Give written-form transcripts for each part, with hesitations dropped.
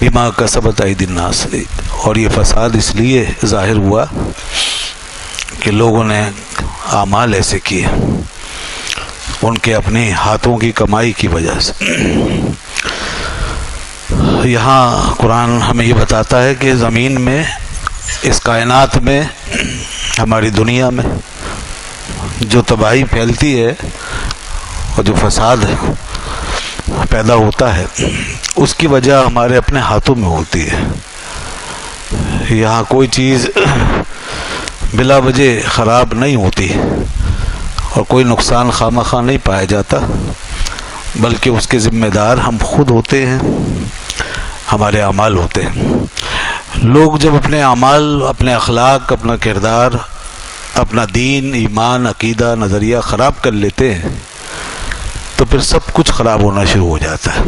بما کسبت ایدی الناس، اور یہ فساد اس لیے ظاہر ہوا کہ لوگوں نے اعمال ایسے کیے ان کے اپنے ہاتھوں کی کمائی کی وجہ سے۔ یہاں قرآن ہمیں یہ بتاتا ہے کہ زمین میں، اس کائنات میں، ہماری دنیا میں جو تباہی پھیلتی ہے اور جو فساد پیدا ہوتا ہے اس کی وجہ ہمارے اپنے ہاتھوں میں ہوتی ہے۔ یہاں کوئی چیز بلا وجہ خراب نہیں ہوتی اور کوئی نقصان خواہ نہیں پایا جاتا، بلکہ اس کے ذمہ دار ہم خود ہوتے ہیں، ہمارے اعمال ہوتے ہیں۔ لوگ جب اپنے اعمال، اپنے اخلاق، اپنا کردار، اپنا دین، ایمان، عقیدہ، نظریہ خراب کر لیتے ہیں تو پھر سب کچھ خراب ہونا شروع ہو جاتا ہے۔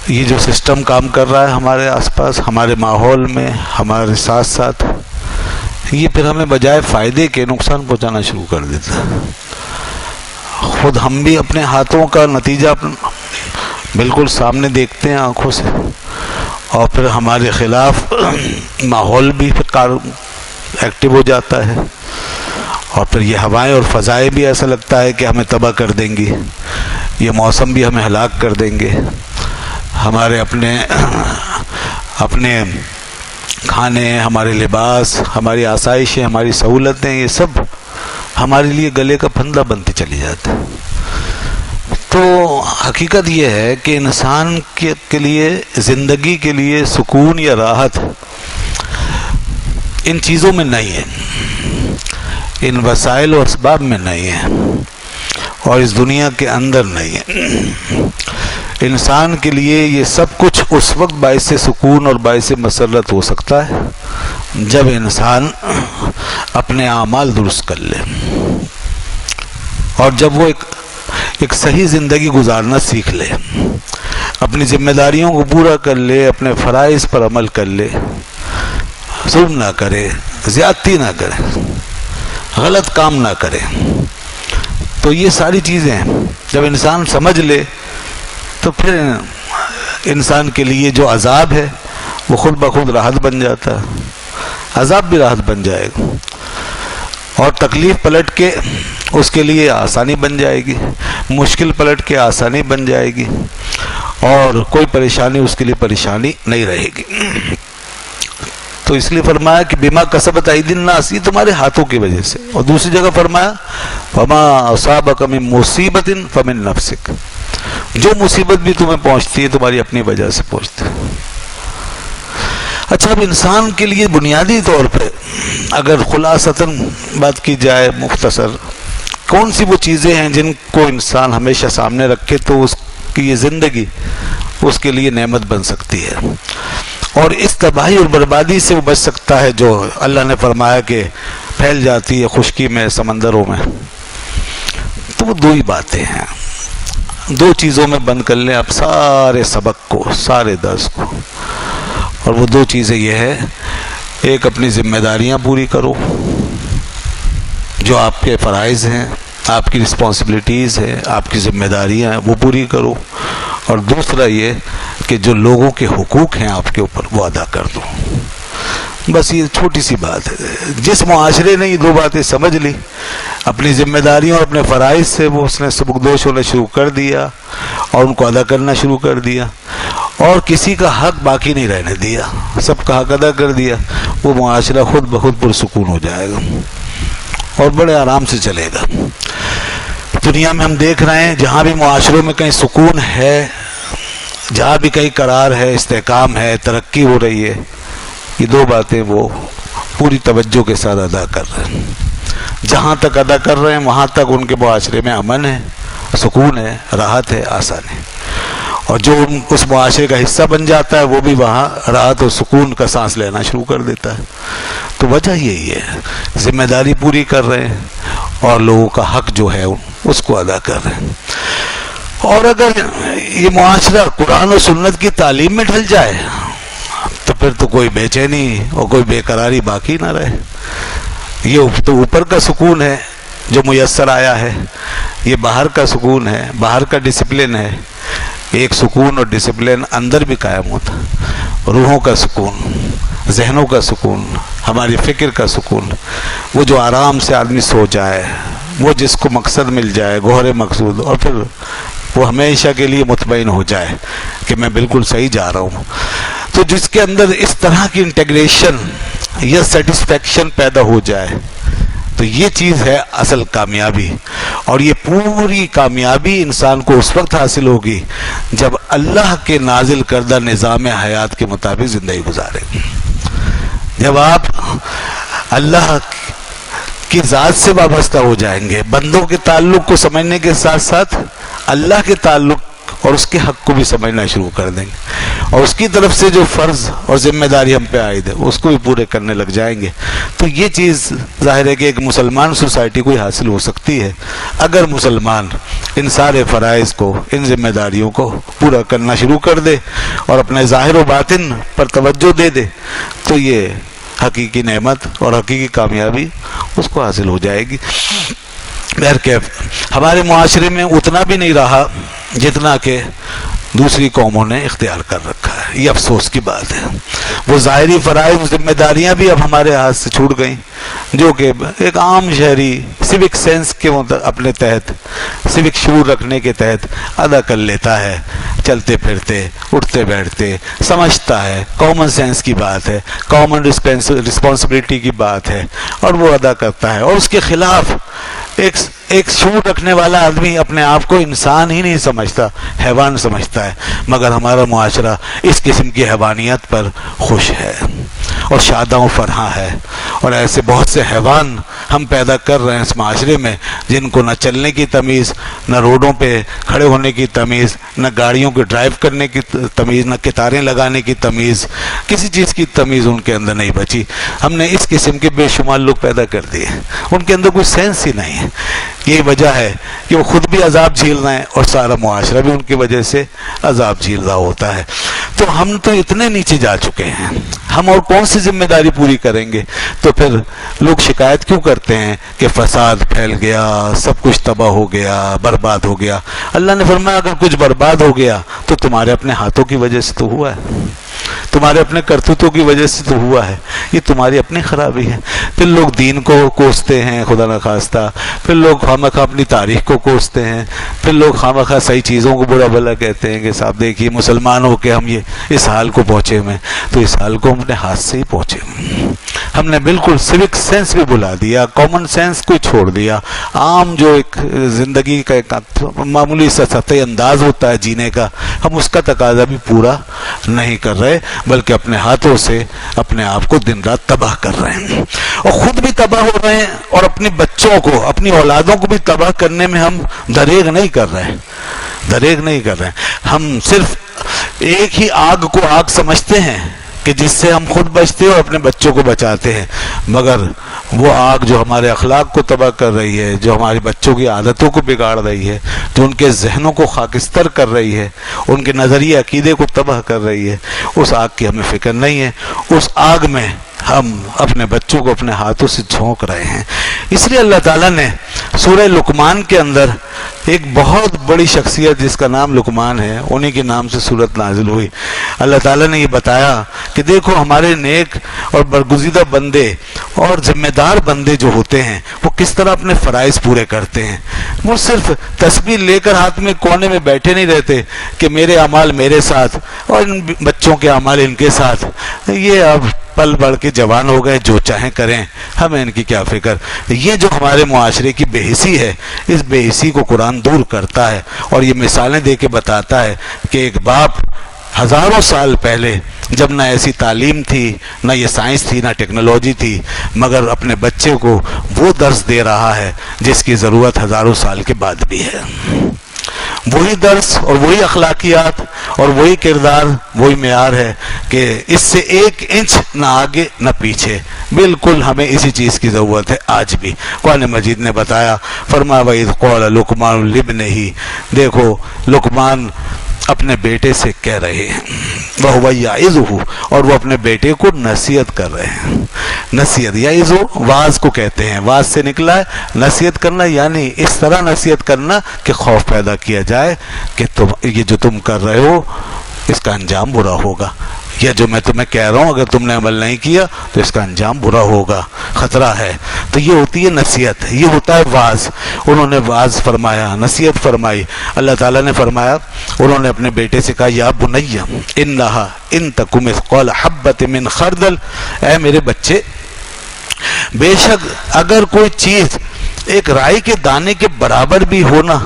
یہ جو سسٹم کام کر رہا ہے ہمارے آس پاس، ہمارے ماحول میں، ہمارے ساتھ ساتھ، یہ پھر ہمیں بجائے فائدے کے نقصان پہنچانا شروع کر دیتا ہے۔ خود ہم بھی اپنے ہاتھوں کا نتیجہ بالکل سامنے دیکھتے ہیں آنکھوں سے، اور پھر ہمارے خلاف ماحول بھی پھر ایکٹیو ہو جاتا ہے، اور پھر یہ ہوائیں اور فضائیں بھی ایسا لگتا ہے کہ ہمیں تباہ کر دیں گی، یہ موسم بھی ہمیں ہلاک کر دیں گے، ہمارے اپنے کھانے، ہمارے لباس، ہماری آسائشیں، ہماری سہولتیں، یہ سب ہمارے لیے گلے کا پھندا بنتے چلی جاتے ہیں۔ تو حقیقت یہ ہے کہ انسان کے لیے، زندگی کے لیے سکون یا راحت ان چیزوں میں نہیں ہے، ان وسائل و اسباب میں نہیں ہے، اور اس دنیا کے اندر نہیں ہے۔ انسان کے لیے یہ سب کچھ اس وقت باعث سکون اور باعث مسرت ہو سکتا ہے جب انسان اپنے اعمال درست کر لے، اور جب وہ ایک صحیح زندگی گزارنا سیکھ لے، اپنی ذمہ داریوں کو پورا کر لے، اپنے فرائض پر عمل کر لے، ظلم نہ کرے، زیادتی نہ کرے، غلط کام نہ کرے۔ تو یہ ساری چیزیں جب انسان سمجھ لے تو پھر انسان کے لیے جو عذاب ہے وہ خود بخود راحت بن جاتا ہے، عذاب بھی راحت بن جائے گا، اور تکلیف پلٹ کے اس کے لیے آسانی بن جائے گی، مشکل پلٹ کے آسانی بن جائے گی، اور کوئی پریشانی اس کے لیے پریشانی نہیں رہے گی۔ تو اس لیے فرمایا کہ بما کسبت ایدی الناس، یہ تمہارے ہاتھوں کی وجہ سے، اور دوسری جگہ فرمایا فما اصابک من مصیبت فمن نفسک، جو مصیبت بھی تمہیں پہنچتی ہے تمہاری اپنی وجہ سے پہنچتی ہے۔ اچھا، اب انسان کے لیے بنیادی طور پہ اگر خلاصتاً بات کی جائے مختصر، کون سی وہ چیزیں ہیں جن کو انسان ہمیشہ سامنے رکھے تو اس کی یہ زندگی اس کے لیے نعمت بن سکتی ہے، اور اس تباہی اور بربادی سے وہ بچ سکتا ہے جو اللہ نے فرمایا کہ پھیل جاتی ہے خشکی میں، سمندروں میں؟ تو وہ دو ہی باتیں ہیں، دو چیزوں میں بند کر لیں آپ سارے سبق کو، سارے درس کو، اور وہ دو چیزیں یہ ہے، ایک اپنی ذمہ داریاں پوری کرو، جو آپ کے فرائض ہیں، آپ کی رسپانسبلٹیز ہیں، آپ کی ذمہ داریاں ہیں، وہ پوری کرو، اور دوسرا یہ کہ جو لوگوں کے حقوق ہیں آپ کے اوپر وہ ادا کر دو۔ بس یہ چھوٹی سی بات ہے۔ جس معاشرے نے یہ دو باتیں سمجھ لی، اپنی ذمہ داریوں اور اپنے فرائض سے وہ اس نے سبکدوش ہونا شروع کر دیا اور ان کو ادا کرنا شروع کر دیا، اور کسی کا حق باقی نہیں رہنے دیا، سب کا حق ادا کر دیا، وہ معاشرہ خود بخود پرسکون ہو جائے گا اور بڑے آرام سے چلے گا۔ دنیا میں ہم دیکھ رہے ہیں جہاں بھی معاشروں میں کہیں سکون ہے، جہاں بھی کہیں قرار ہے، استحکام ہے، ترقی ہو رہی ہے، یہ دو باتیں وہ پوری توجہ کے ساتھ ادا کر رہے ہیں۔ جہاں تک ادا کر رہے ہیں وہاں تک ان کے معاشرے میں امن ہے، سکون ہے، راحت ہے، آسانی ہے، اور جو اس معاشرے کا حصہ بن جاتا ہے وہ بھی وہاں راحت اور سکون کا سانس لینا شروع کر دیتا ہے۔ تو وجہ یہی ہے، ذمہ داری پوری کر رہے ہیں اور لوگوں کا حق جو ہے اس کو ادا کر رہے ہیں۔ اور اگر یہ معاشرہ قرآن و سنت کی تعلیم میں ڈھل جائے تو پھر تو کوئی بے چینی اور کوئی بے قراری باقی نہ رہے۔ یہ تو اوپر کا سکون ہے جو میسر آیا ہے، یہ باہر کا سکون ہے، باہر کا ڈسپلن ہے، ایک سکون اور ڈسپلن اندر بھی قائم ہوتا، روحوں کا سکون، ذہنوں کا سکون، ہماری فکر کا سکون، وہ جو آرام سے آدمی سو جائے، وہ جس کو مقصد مل جائے، گوہر مقصود، اور پھر وہ ہمیشہ کے لیے مطمئن ہو جائے کہ میں بالکل صحیح جا رہا ہوں. تو جس کے اندر اس طرح کی انٹیگریشن یا سیٹسفیکشن پیدا ہو جائے تو یہ چیز ہے اصل کامیابی. اور یہ پوری کامیابی انسان کو اس وقت حاصل ہوگی جب اللہ کے نازل کردہ نظام حیات کے مطابق زندگی گزارے. جب آپ اللہ کی ذات سے وابستہ ہو جائیں گے، بندوں کے تعلق کو سمجھنے کے ساتھ ساتھ اللہ کے تعلق اور اس کے حق کو بھی سمجھنا شروع کر دیں گے، اور اس کی طرف سے جو فرض اور ذمہ داری ہم پہ عائد ہے اس کو بھی پورے کرنے لگ جائیں گے. تو یہ چیز ظاہر ہے کہ ایک مسلمان سوسائٹی کو ہی حاصل ہو سکتی ہے اگر مسلمان ان سارے فرائض کو، ان ذمہ داریوں کو پورا کرنا شروع کر دے اور اپنے ظاہر و باطن پر توجہ دے دے، تو یہ حقیقی نعمت اور حقیقی کامیابی اس کو حاصل ہو جائے گی. بہرکیف ہمارے معاشرے میں اتنا بھی نہیں رہا جتنا کہ دوسری قوموں نے اختیار کر رکھا ہے. یہ افسوس کی بات ہے. وہ ظاہری فرائض ذمہ داریاں بھی اب ہمارے ہاتھ سے چھوٹ گئیں جو کہ ایک عام شہری سیوک سینس کے اپنے تحت، سیوک شعور رکھنے کے تحت ادا کر لیتا ہے. چلتے پھرتے، اٹھتے بیٹھتے سمجھتا ہے، کامن سینس کی بات ہے، کامن رسپانسبلٹی کی بات ہے، اور وہ ادا کرتا ہے. اور اس کے خلاف ایک شعور رکھنے والا آدمی اپنے آپ کو انسان ہی نہیں سمجھتا، حیوان سمجھتا ہے. مگر ہمارا معاشرہ اس قسم کی حیوانیت پر خوش ہے اور شاداں و فرحاں ہے. اور ایسے بہت سے حیوان ہم پیدا کر رہے ہیں اس معاشرے میں جن کو نہ چلنے کی تمیز، نہ روڈوں پہ کھڑے ہونے کی تمیز، نہ گاڑیوں کو ڈرائیو کرنے کی تمیز، نہ قطاریں لگانے کی تمیز، کسی چیز کی تمیز ان کے اندر نہیں بچی. ہم نے اس قسم کے بے شمار لوگ پیدا کر دیے، ان کے اندر کوئی سینس ہی نہیں ہے. یہی وجہ ہے کہ وہ خود بھی عذاب جھیل رہے ہیں اور سارا معاشرہ بھی ان کی وجہ سے عذاب جھیل رہا ہوتا ہے. تو ہم تو اتنے نیچے جا چکے ہیں، ہم اور کون سی ذمہ داری پوری کریں گے؟ تو پھر لوگ شکایت کیوں کرتے ہیں کہ فساد پھیل گیا، سب کچھ تباہ ہو گیا، برباد ہو گیا؟ اللہ نے فرمایا اگر کچھ برباد ہو گیا تو تمہارے اپنے ہاتھوں کی وجہ سے تو ہوا ہے، تمہارے اپنے کرتوتوں کی وجہ سے تو ہوا ہے، یہ تمہاری اپنی خرابی ہے. پھر لوگ دین کو کوستے ہیں خدا نخواستہ، پھر لوگ خواہ اپنی تاریخ کو کوستے ہیں، پھر لوگ خواہ صحیح چیزوں کو برا بھلا کہتے ہیں کہ صاحب دیکھیے مسلمان ہو کے ہم یہ اس حال کو پہنچے ہوئے. تو اس حال کو ہم اپنے ہاتھ سے ہی پہنچے ہوئے. ہم نے بالکل سیوک سینس بھی بلا دیا، کامن سینس کو چھوڑ دیا. عام جو ایک زندگی کا ایک معمولی سا سطحی انداز ہوتا ہے جینے کا، ہم اس کا تقاضا بھی پورا نہیں کر رہے بلکہ اپنے ہاتھوں سے اپنے آپ کو دن رات تباہ کر رہے ہیں اور خود بھی تباہ ہو رہے ہیں اور اپنے بچوں کو، اپنی اولادوں کو بھی تباہ کرنے میں ہم دریغ نہیں کر رہے. ہم صرف ایک ہی آگ کو آگ سمجھتے ہیں کہ جس سے ہم خود بچتے ہیں اور اپنے بچوں کو بچاتے ہیں، مگر وہ آگ جو ہمارے اخلاق کو تباہ کر رہی ہے، جو ہمارے بچوں کی عادتوں کو بگاڑ رہی ہے، جو ان کے ذہنوں کو خاکستر کر رہی ہے، ان کے نظریے عقیدے کو تباہ کر رہی ہے، اس آگ کی ہمیں فکر نہیں ہے. اس آگ میں ہم اپنے بچوں کو اپنے ہاتھوں سے جھونک رہے ہیں. اس لیے اللہ تعالیٰ نے سورہ لقمان کے اندر ایک بہت بڑی شخصیت جس کا نام لقمان ہے، انہی کے نام سے سورت نازل ہوئی. اللہ تعالیٰ نے یہ بتایا کہ دیکھو ہمارے نیک اور برگزیدہ بندے اور ذمہ دار بندے جو ہوتے ہیں وہ کس طرح اپنے فرائض پورے کرتے ہیں. وہ صرف تسبیح لے کر ہاتھ میں کونے میں بیٹھے نہیں رہتے کہ میرے اعمال میرے ساتھ اور ان بچوں کے اعمال ان کے ساتھ، یہ اب پل بڑھ کے جوان ہو گئے جو چاہیں کریں، ہمیں ان کی کیا فکر. یہ جو ہمارے معاشرے کی بے حسی ہے، اس بے حسی کو قرآن دور کرتا ہے اور یہ مثالیں دے کے بتاتا ہے کہ ایک باپ ہزاروں سال پہلے جب نہ ایسی تعلیم تھی، نہ یہ سائنس تھی، نہ ٹیکنالوجی تھی، مگر اپنے بچے کو وہ درس دے رہا ہے جس کی ضرورت ہزاروں سال کے بعد بھی ہے. وہی درس اور وہی اخلاقیات اور وہی کردار، وہی معیار ہے کہ اس سے 1 انچ نہ آگے نہ پیچھے. بالکل ہمیں اسی چیز کی ضرورت ہے آج بھی. قرآن مجید نے بتایا، فرمایا وَإِذْ قَالَ لُقْمَانُ لِابْنِهِ، دیکھو لقمان اپنے بیٹے سے کہہ رہے ہیں وَهُوَ يَعِظُهُ، اور وہ اپنے بیٹے کو نصیحت کر رہے ہیں. نصیحت یعظ واز کو کہتے ہیں، واز سے نکلا ہے نصیحت کرنا، یعنی اس طرح نصیحت کرنا کہ خوف پیدا کیا جائے کہ یہ جو تم کر رہے ہو اس کا انجام برا ہوگا، یا جو میں تمہیں کہہ رہا ہوں اگر تم نے عمل نہیں کیا تو اس کا انجام برا ہوگا، خطرہ ہے. تو یہ ہوتی ہے نصیحت، یہ ہوتا ہے واز. انہوں نے واز فرمایا، نصیحت فرمائی. اللہ تعالیٰ نے فرمایا، انہوں نے اپنے بیٹے سے کہا یا بنی انہا ان تک مثقال حبۃ من خردل، اے میرے بچے بے شک اگر کوئی چیز ایک رائی کے دانے کے برابر بھی ہو نا،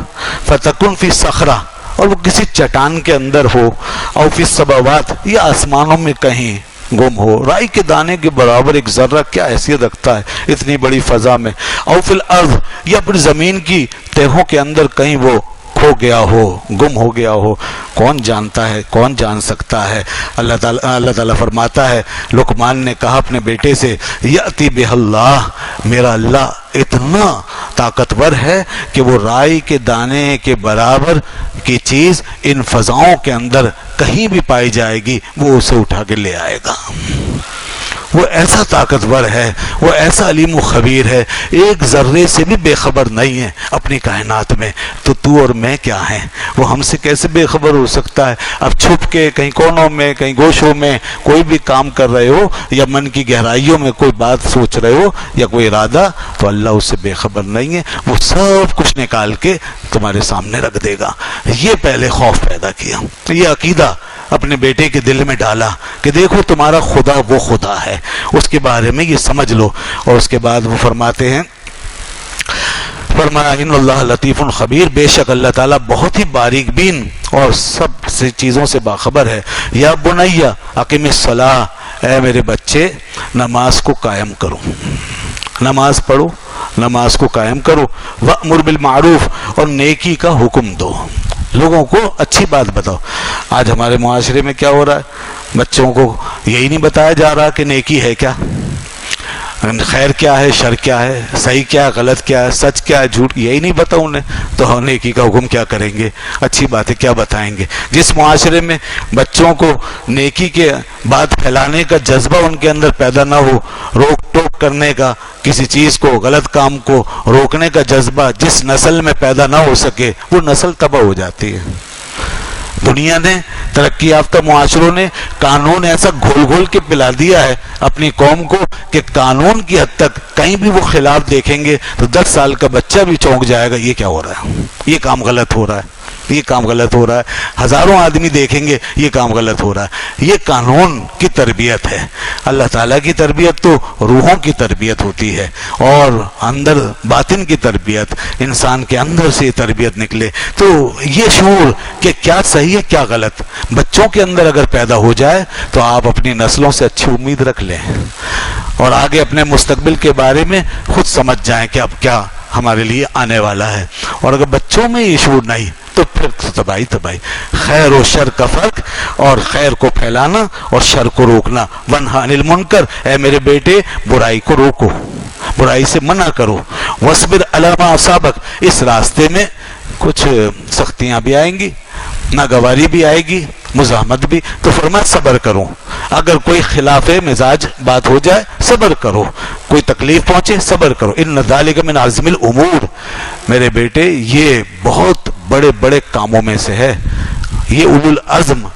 فتکن فی صخرہ، اور وہ کسی چٹان کے اندر ہو، او فی السماوات، یا آسمانوں میں کہیں گم ہو. رائی کے دانے کے برابر ایک ذرہ کیا حیثیت رکھتا ہے اتنی بڑی فضا میں. او فی الارض، یا پھر زمین کی تہوں کے اندر کہیں وہ کھو گیا ہو، گم ہو گیا ہو. کون جانتا ہے، کون جان سکتا ہے؟ اللہ تعالیٰ فرماتا ہے، لقمان نے کہا اپنے بیٹے سے، یاتی بہ اللہ، میرا اللہ اتنا طاقتور ہے کہ وہ رائی کے دانے کے برابر کی چیز ان فضاؤں کے اندر کہیں بھی پائی جائے گی وہ اسے اٹھا کے لے آئے گا. وہ ایسا طاقتور ہے، وہ ایسا علیم و خبیر ہے، ایک ذرے سے بھی بے خبر نہیں ہے اپنی کائنات میں. تو اور میں کیا ہیں، وہ ہم سے کیسے بے خبر ہو سکتا ہے؟ اب چھپ کے کہیں کونوں میں، کہیں گوشوں میں کوئی بھی کام کر رہے ہو، یا من کی گہرائیوں میں کوئی بات سوچ رہے ہو یا کوئی ارادہ، تو اللہ اس سے بے خبر نہیں ہے. وہ سب کچھ نکال کے تمہارے سامنے رکھ دے گا. یہ پہلے خوف پیدا کیا، یہ عقیدہ اپنے بیٹے کے دل میں ڈالا کہ دیکھو تمہارا خدا وہ خدا ہے، اس کے بارے میں یہ سمجھ لو. اور اس کے بعد وہ فرماتے ہیں، فرمایا ان اللہ لطیف خبیر، بے شک اللہ تعالیٰ بہت ہی باریک بین اور سب سے چیزوں سے باخبر ہے. یا بنیا اقیم الصلاۃ، اے میرے بچے نماز کو قائم کرو، نماز پڑھو، نماز کو قائم کرو. وامر بالمعروف، اور نیکی کا حکم دو، لوگوں کو اچھی بات بتاؤ. آج ہمارے معاشرے میں کیا ہو رہا ہے، بچوں کو یہی نہیں بتایا جا رہا کہ نیکی ہے کیا، خیر کیا ہے، شر کیا ہے، صحیح کیا ہے، غلط کیا ہے، سچ کیا ہے، جھوٹ، یہی نہیں بتا انہیں. تو نیکی کا حکم کیا کریں گے، اچھی باتیں کیا بتائیں گے؟ جس معاشرے میں بچوں کو نیکی کے بات پھیلانے کا جذبہ ان کے اندر پیدا نہ ہو، روک ٹوک کرنے کا، کسی چیز کو، غلط کام کو روکنے کا جذبہ جس نسل میں پیدا نہ ہو سکے، وہ نسل تباہ ہو جاتی ہے. دنیا نے، ترقی یافتہ معاشروں نے قانون ایسا گھول گھول کے پلا دیا ہے اپنی قوم کو کہ قانون کی حد تک کہیں بھی وہ خلاف دیکھیں گے تو 10 سال کا بچہ بھی چونک جائے گا، یہ کیا ہو رہا ہے، یہ کام غلط ہو رہا ہے، یہ کام غلط ہو رہا ہے. ہزاروں آدمی دیکھیں گے یہ کام غلط ہو رہا ہے. یہ قانون کی تربیت ہے. اللہ تعالیٰ کی تربیت تو روحوں کی تربیت ہوتی ہے، اور اندر باطن کی تربیت، انسان کے اندر سے یہ تربیت نکلے. تو یہ شعور کہ کیا صحیح ہے کیا غلط بچوں کے اندر اگر پیدا ہو جائے تو آپ اپنی نسلوں سے اچھی امید رکھ لیں، اور آگے اپنے مستقبل کے بارے میں خود سمجھ جائیں کہ اب کیا ہمارے لیے آنے والا ہے. اور اگر بچوں میں یہ شعور نہیں تو پھر تباہی. خیر و شر کا فرق، اور خیر کو پھیلانا اور شر کو روکنا. ونہا عن المنکر، اے میرے بیٹے برائی کو روکو، برائی سے منع کرو. واصبر علی ما اصابک، اس راستے میں کچھ سختیاں بھی آئیں گی، ناگواری بھی آئے گی، مزاحمت بھی، تو فرمایا صبر کرو. اگر کوئی خلاف مزاج بات ہو جائے صبر کرو، کوئی تکلیف پہنچے صبر کرو. ان ذالک من عزم الامور، میرے بیٹے یہ بہت بڑے بڑے کاموں میں سے ہے، یہ اولو العزم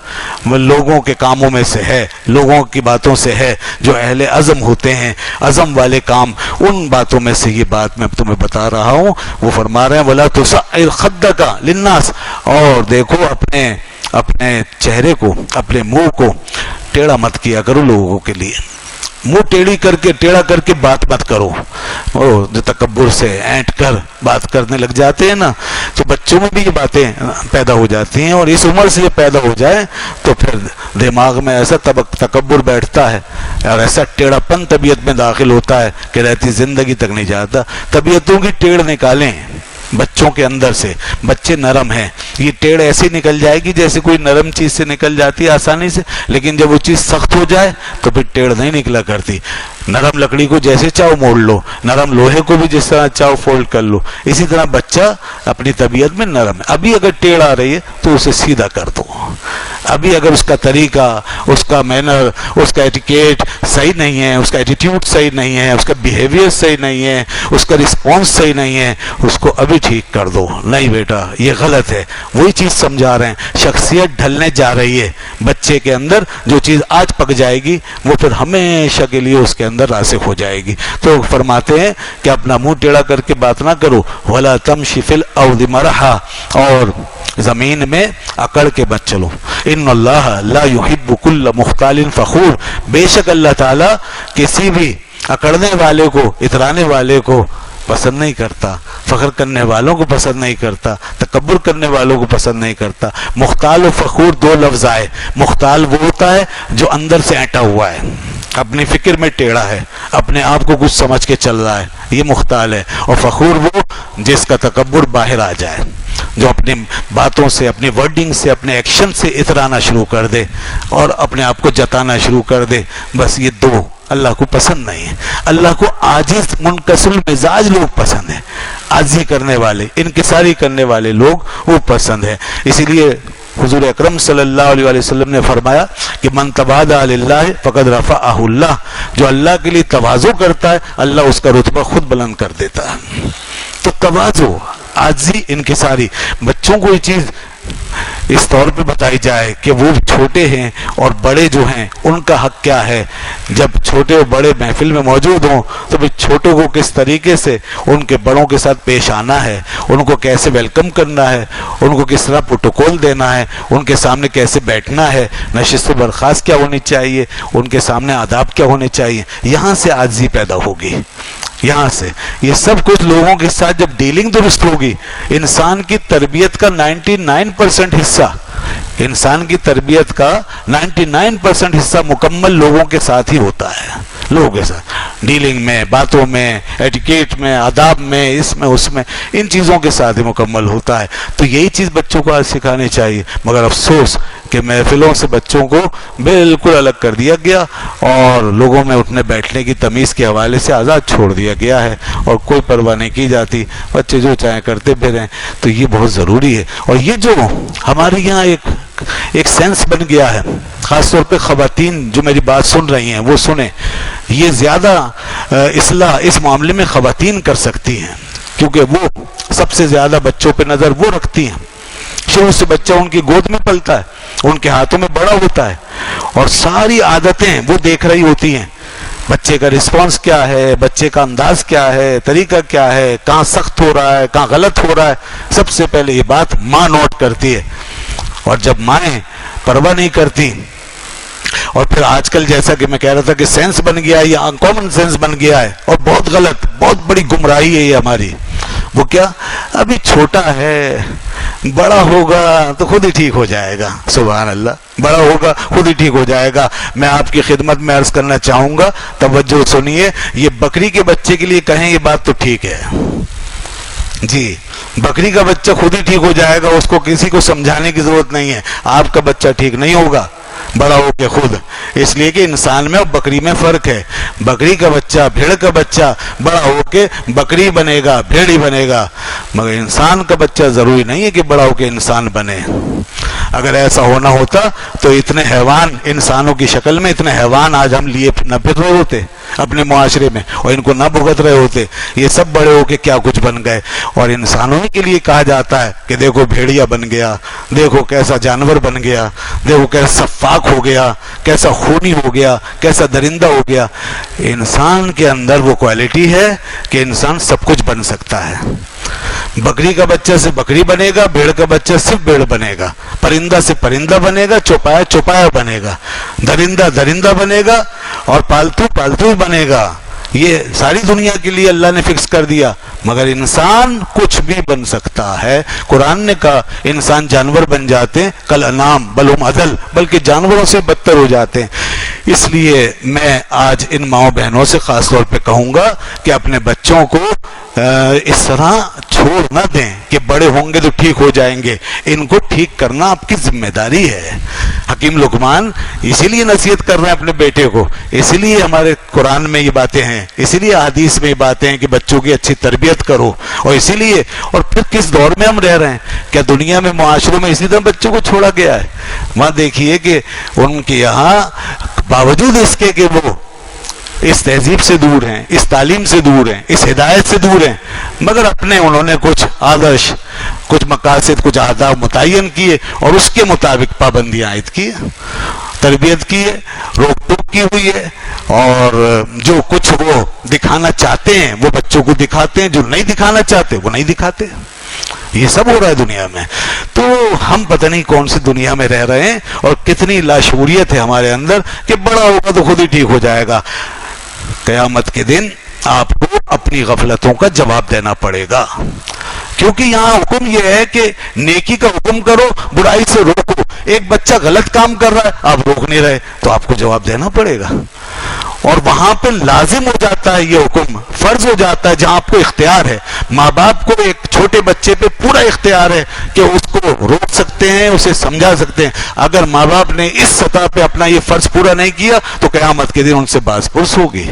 لوگوں کے کاموں میں سے ہے، لوگوں کی باتوں سے ہے، جو اہل عزم ہوتے ہیں، عزم والے کام، ان باتوں میں سے یہ بات میں تمہیں بتا رہا ہوں. وہ فرما رہے ہیں وَلَا تُسَعِّرْ خَدَّكَ لِلنَّاسِ، اور دیکھو اپنے چہرے کو، اپنے منہ کو ٹیڑھا مت کیا کرو لوگوں کے لیے. منہ ٹیڑھا کر کے بات مت کرو. وہ جو تکبر سے اینٹ کر بات کرنے لگ جاتے ہیں نا، تو بچوں میں بھی یہ باتیں پیدا ہو جاتی ہیں، اور اس عمر سے یہ پیدا ہو جائے تو پھر دماغ میں ایسا تکبر بیٹھتا ہے اور ایسا ٹیڑھا پن طبیعت میں داخل ہوتا ہے کہ رہتی زندگی تک نہیں جاتا. طبیعتوں کی ٹیڑھ نکالیں، بچوں کے اندر سے. بچے نرم ہیں, یہ ٹیڑھ ایسی نکل جائے گی جیسے کوئی نرم چیز سے نکل جاتی ہے آسانی سے, لیکن جب وہ چیز سخت ہو جائے تو پھر ٹیڑھ نہیں نکلا کرتی. نرم لکڑی کو جیسے چاہو موڑ لو, نرم لوہے کو بھی جس طرح چاہو فولڈ کر لو. اسی طرح بچہ اپنی طبیعت میں نرم ہے. ابھی اگر ٹیڑھ آ رہی ہے تو اسے سیدھا کر دو. ابھی اگر اس کا طریقہ, اس کا مینر, اس کا ایٹیکیٹ صحیح نہیں ہے, اس کا ایٹیٹیوڈ صحیح نہیں ہے, اس کا بیہیویئر صحیح نہیں ہے, اس کا رسپانس صحیح نہیں ہے, اس کو ابھی ٹھیک کر دو. نہیں بیٹا یہ غلط ہے, وہی چیز سمجھا رہے ہیں. شخصیت ڈھلنے جا رہی ہے بچے کے اندر, جو چیز آج پک جائے گی وہ پھر ہمیشہ کے لیے اس کے اندر راسخ ہو جائے گی. تو فرماتے ہیں کہ اپنا منہ ٹیڑھا کر کے بات نہ کرو. وَلَا تَمْشِ فِي الْأَرْضِ مَرَحًا, اور زمین میں اکڑ کے مت چلو. ان اللہ لا يحب كل مختال فخور, بے شک اللہ تعالیٰ کسی بھی اکڑنے والے کو, اترانے والے کو پسند نہیں کرتا, فخر کرنے والوں کو پسند نہیں کرتا, تکبر کرنے والوں کو پسند نہیں کرتا. مختال و فخور دو لفظ آئے. مختال وہ ہوتا ہے جو اندر سے اینٹا ہوا ہے, اپنی فکر میں ٹیڑھا ہے, اپنے آپ کو کچھ سمجھ کے چل رہا ہے, یہ مختال ہے. اور فخور وہ جس کا تکبر باہر آ جائے, جو اپنی باتوں سے, اپنی ورڈنگ سے, اپنے ایکشن سے اترانا شروع کر دے اور اپنے آپ کو جتانا شروع کر دے. بس یہ دو اللہ کو پسند نہیں ہے. اللہ کو عاجز منکسر مزاج لوگ پسند ہیں, عاجزی کرنے والے, انکساری کرنے والے لوگ وہ پسند ہیں. اسی لیے حضور اکرم صلی اللہ علیہ وسلم نے فرمایا کہ من تواضع للہ فقد رفعہ اللہ, جو اللہ کے لیے تواضع کرتا ہے اللہ اس کا رتبہ خود بلند کر دیتا ہے. تو تواضع, عاجزی, انکساری. بچوں کو یہ چیز اس طور پہ بتائی جائے کہ وہ چھوٹے ہیں اور بڑے جو ہیں ان کا حق کیا ہے. جب چھوٹے اور بڑے محفل میں موجود ہوں تو پھر چھوٹوں کو کس طریقے سے ان کے بڑوں کے ساتھ پیش آنا ہے, ان کو کیسے ویلکم کرنا ہے, ان کو کس طرح پروٹوکول دینا ہے, ان کے سامنے کیسے بیٹھنا ہے, نشست و برخاست کیا ہونی چاہیے, ان کے سامنے آداب کیا ہونے چاہیے. یہاں سے عاجزی پیدا ہوگی. یہاں سے یہ سب کچھ لوگوں کے ساتھ جب ڈیلنگ درست ہوگی. انسان کی تربیت کا 99% حصہ, انسان کی تربیت کا 99% حصہ مکمل لوگوں کے ساتھ ہی ہوتا ہے. لوگوں کے ساتھ ڈیلنگ میں, باتوں میں, ایٹیکیٹ میں, آداب میں, اس میں اس میں, ان چیزوں کے ساتھ ہی مکمل ہوتا ہے. تو یہی چیز بچوں کو آج سکھانی چاہیے. مگر افسوس کہ محفلوں سے بچوں کو بالکل الگ کر دیا گیا اور لوگوں میں اٹھنے بیٹھنے کی تمیز کے حوالے سے آزاد چھوڑ دیا گیا ہے اور کوئی پرواہ نہیں کی جاتی. بچے جو چاہیں کرتے پھریں. تو یہ بہت ضروری ہے. اور یہ جو ہمارے یہاں ایک سینس بن گیا ہے, خاص طور پہ خواتین جو میری بات سن رہی ہیں وہ سنیں. یہ زیادہ اصلاح اس معاملے میں خواتین کر سکتی ہیں, کیونکہ وہ سب سے زیادہ بچوں پہ نظر وہ رکھتی ہیں. شروع سے بچہ ان کی گود میں پلتا ہے, ان کے ہاتھوں میں بڑا ہوتا ہے اور ساری عادتیں وہ دیکھ رہی ہوتی ہیں. بچے کا رسپانس کیا ہے, بچے کا انداز کیا ہے, طریقہ کیا ہے, کہاں سخت ہو رہا ہے, کہاں غلط ہو رہا ہے, سب سے پہلے یہ بات ماں نوٹ کرتی ہے. اور جب مائیں پرواہ نہیں کرتی, اور پھر آج کل جیسا کہ میں کہہ رہا تھا کہ سینس بن گیا ہے, یہ کامن سینس بن گیا ہے اور بہت غلط, بہت بڑی گمراہی ہے یہ ہماری. وہ کیا, ابھی چھوٹا ہے, بڑا ہوگا تو خود ہی ٹھیک ہو جائے گا. سبحان اللہ, بڑا ہوگا خود ہی ٹھیک ہو جائے گا. میں آپ کی خدمت میں عرض کرنا چاہوں گا, توجہ سنیے. یہ بکری کے بچے کے لیے کہیں یہ بات تو ٹھیک ہے جی, بکری کا بچہ خود ہی ٹھیک ہو جائے گا, اس کو کسی کو سمجھانے کی ضرورت نہیں ہے. آپ کا بچہ ٹھیک نہیں ہوگا بڑا ہو کے خود, اس لیے کہ انسان میں اور بکری میں فرق ہے. بکری کا بچہ, بھیڑ کا بچہ بڑا ہو کے بکری بنے گا, بھیڑ ہی بنے گا, مگر انسان کا بچہ ضروری نہیں ہے کہ بڑا ہو کے انسان بنے. اگر ایسا ہونا ہوتا تو اتنے حیوان, انسانوں کی شکل میں اتنے حیوان آج ہم لیے نہ پھر رہے ہوتے اپنے معاشرے میں, اور ان کو نہ بھگت رہے ہوتے. یہ سب بڑے ہو کے کیا کچھ بن گئے. اور انسانوں کے لیے کہا جاتا ہے کہ دیکھو بھیڑیا بن گیا, دیکھو کیسا جانور بن گیا, دیکھو کیسا صفاق ہو گیا, کیسا خونی ہو گیا, کیسا درندہ ہو گیا. انسان کے اندر وہ کوالٹی ہے کہ انسان سب کچھ بن سکتا ہے. بکری کا بچہ سے بکری بنے گا, بھیڑ کا بچہ صرف بھیڑ بنے گا, پرندہ سے پرندہ بنے گا, چوپایا چوپایا بنے گا, درندہ درندہ بنے گا, اور پالتو پالتو بنے گا. یہ ساری دنیا کے لیے اللہ نے فکس کر دیا. مگر انسان کچھ بھی بن سکتا ہے. قرآن نے کہا انسان جانور بن جاتے ہیں, کل انام بل ہم اضل, بلکہ جانوروں سے بدتر ہو جاتے ہیں. اس لیے میں آج ان ماؤں بہنوں سے خاص طور پہ کہوں گا کہ اپنے بچوں کو اس طرح چھوڑ نہ دیں کہ بڑے ہوں گے تو ٹھیک ہو جائیں گے. ان کو ٹھیک کرنا آپ کی ذمہ داری ہے. حکیم لقمان اسی لیے نصیحت کر رہے ہیں اپنے بیٹے کو, اسی لیے ہمارے قرآن میں یہ باتیں ہیں, اسی لیے حدیث میں یہ باتیں ہیں کہ بچوں کی اچھی تربیت کرو. اور اسی لیے, اور پھر کس دور میں ہم رہ رہے ہیں, کیا دنیا میں معاشروں میں اسی طرح بچوں کو چھوڑا گیا ہے؟ وہاں دیکھیے کہ ان کے یہاں باوجود اس کے کہ وہ اس تہذیب سے دور ہیں, اس تعلیم سے دور ہیں, اس ہدایت سے دور ہیں, مگر اپنے انہوں نے کچھ آدرش, کچھ مقاصد, کچھ آداب متعین کیے اور اس کے مطابق پابندیاں عائد کی, تربیت کی ہے, روک ٹوک کی ہوئی ہے, اور جو کچھ وہ دکھانا چاہتے ہیں وہ بچوں کو دکھاتے ہیں, جو نہیں دکھانا چاہتے وہ نہیں دکھاتے. یہ سب ہو رہا ہے دنیا میں. تو ہم پتہ نہیں کون سی دنیا میں رہ رہے ہیں اور کتنی لاشعوریت ہے ہمارے اندر کہ بڑا ہوگا تو خود ہی ٹھیک ہو جائے گا. قیامت کے دن آپ کو اپنی غفلتوں کا جواب دینا پڑے گا, کیونکہ یہاں حکم یہ ہے کہ نیکی کا حکم کرو, برائی سے روکو. ایک بچہ غلط کام کر رہا ہے, آپ روک نہیں رہے, تو آپ کو جواب دینا پڑے گا. اور وہاں پہ لازم ہو جاتا ہے یہ حکم, فرض ہو جاتا ہے جہاں آپ کو اختیار ہے. ماں باپ کو ایک چھوٹے بچے پہ پورا اختیار ہے کہ اس کو روک سکتے ہیں, اسے سمجھا سکتے ہیں. اگر ماں باپ نے اس سطح پہ اپنا یہ فرض پورا نہیں کیا تو قیامت کے دن ان سے باز پرس ہوگی.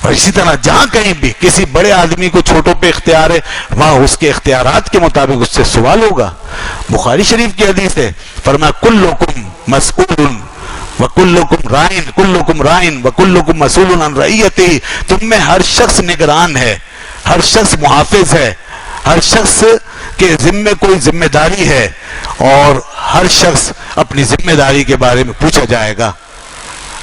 اور اسی طرح جہاں کہیں بھی کسی بڑے آدمی کو چھوٹوں پہ اختیار ہے, وہاں اس کے اختیارات کے مطابق اس سے سوال ہوگا. بخاری شریف کی حدیث ہے, فرمایا کلکم مسئول وکلکم رائن, کلکم رائن وکلکم مسئول عن رعیتہ. تم میں ہر شخص نگران ہے, ہر شخص محافظ ہے, ہر شخص کے ذمے کوئی ذمہ داری ہے, اور ہر شخص اپنی ذمہ داری کے بارے میں پوچھا جائے گا,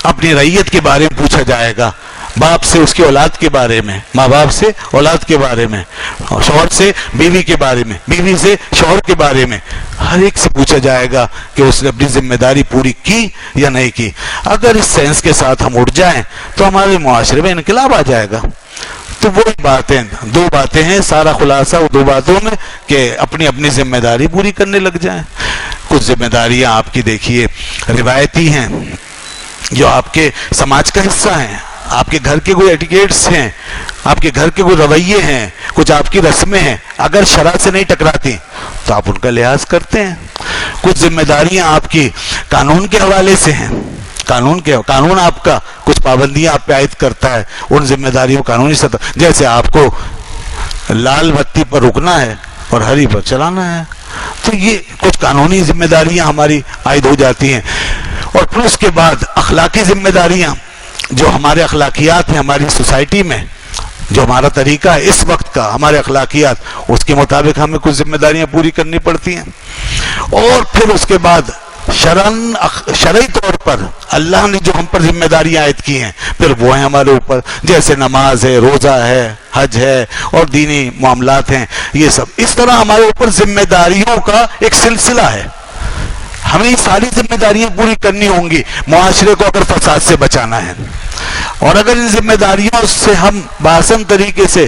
اپنی رعیت کے بارے میں پوچھا جائے گا. باپ سے اس کی اولاد کے بارے میں, ماں باپ سے اولاد کے بارے میں, شوہر سے بیوی کے بارے میں, بیوی سے شوہر کے بارے میں, ہر ایک سے پوچھا جائے گا کہ اس نے اپنی ذمہ داری پوری کی یا نہیں کی. اگر اس سینس کے ساتھ ہم اٹھ جائیں تو ہمارے معاشرے میں انقلاب آ جائے گا. تو وہی باتیں, دو باتیں ہیں, سارا خلاصہ وہ دو باتوں میں کہ اپنی اپنی ذمہ داری پوری کرنے لگ جائیں. کچھ ذمہ داریاں آپ کی دیکھیے روایتی ہیں, جو آپ کے سماج کا حصہ ہیں, آپ کے گھر کے کوئی ایٹیکیٹس ہیں, آپ کے گھر کے کوئی رویے ہیں, کچھ آپ کی رسمیں ہیں, اگر شرع سے نہیں ٹکراتی تو آپ ان کا لحاظ کرتے ہیں. کچھ ذمہ داریاں آپ کی قانون کے حوالے سے ہیں, قانون آپ کا کچھ پابندیاں آپ پہ عائد کرتا ہے, ان ذمہ داریوں قانونی سطح, جیسے آپ کو لال بتی پر رکنا ہے اور ہری پر چلانا ہے, تو یہ کچھ قانونی ذمہ داریاں ہماری عائد ہو جاتی ہیں. اور پھر اس کے بعد اخلاقی ذمہ داریاں, جو ہمارے اخلاقیات ہیں ہماری سوسائٹی میں, جو ہمارا طریقہ ہے اس وقت کا, ہمارے اخلاقیات, اس کے مطابق ہمیں کچھ ذمہ داریاں پوری کرنی پڑتی ہیں. اور پھر اس کے بعد شرعی طور پر اللہ نے جو ہم پر ذمہ داریاں عائد کی ہیں پھر وہ ہیں ہمارے اوپر, جیسے نماز ہے, روزہ ہے, حج ہے, اور دینی معاملات ہیں. یہ سب اس طرح ہمارے اوپر ذمہ داریوں کا ایک سلسلہ ہے. ہمیں یہ ساری ذمہ داریاں پوری کرنی ہوں گی معاشرے کو اگر فساد سے بچانا ہے. اور اگر ان ذمہ داریوں سے ہم بآسن طریقے سے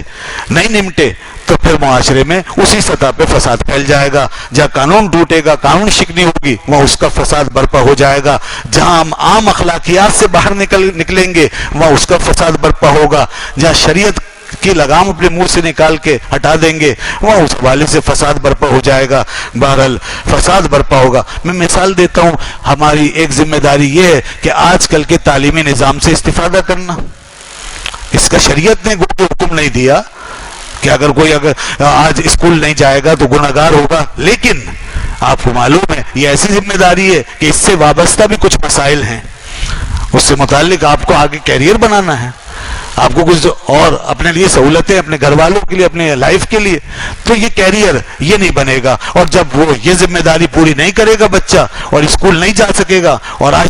نہیں نمٹے تو پھر معاشرے میں اسی سطح پہ فساد پھیل جائے گا. جہاں قانون ٹوٹے گا, قانون شکنی ہوگی, وہاں اس کا فساد برپا ہو جائے گا. جہاں ہم عام اخلاقیات سے باہر نکلیں گے وہاں اس کا فساد برپا ہوگا. جہاں شریعت کی لگام اپنے منہ سے نکال کے ہٹا دیں گے وہاں اس حوالے سے فساد برپا ہو جائے گا. بہرحال فساد برپا ہوگا. میں مثال دیتا ہوں, ہماری ایک ذمہ داری یہ ہے کہ آج کل کے تعلیمی نظام سے استفادہ کرنا. اس کا شریعت نے کوئی حکم نہیں دیا کہ اگر کوئی آج اسکول نہیں جائے گا تو گناہگار ہوگا, لیکن آپ کو معلوم ہے یہ ایسی ذمہ داری ہے کہ اس سے وابستہ بھی کچھ مسائل ہیں, اس سے متعلق آپ کو آگے کیریئر بنانا ہے, آپ کو کچھ اور اپنے لیے سہولتیں, اپنے گھر والوں کے لیے, اپنے لائف کے لیے, تو یہ کیریئر یہ نہیں بنے گا. اور جب وہ یہ ذمہ داری پوری نہیں کرے گا بچہ اور اسکول نہیں جا سکے گا اور آج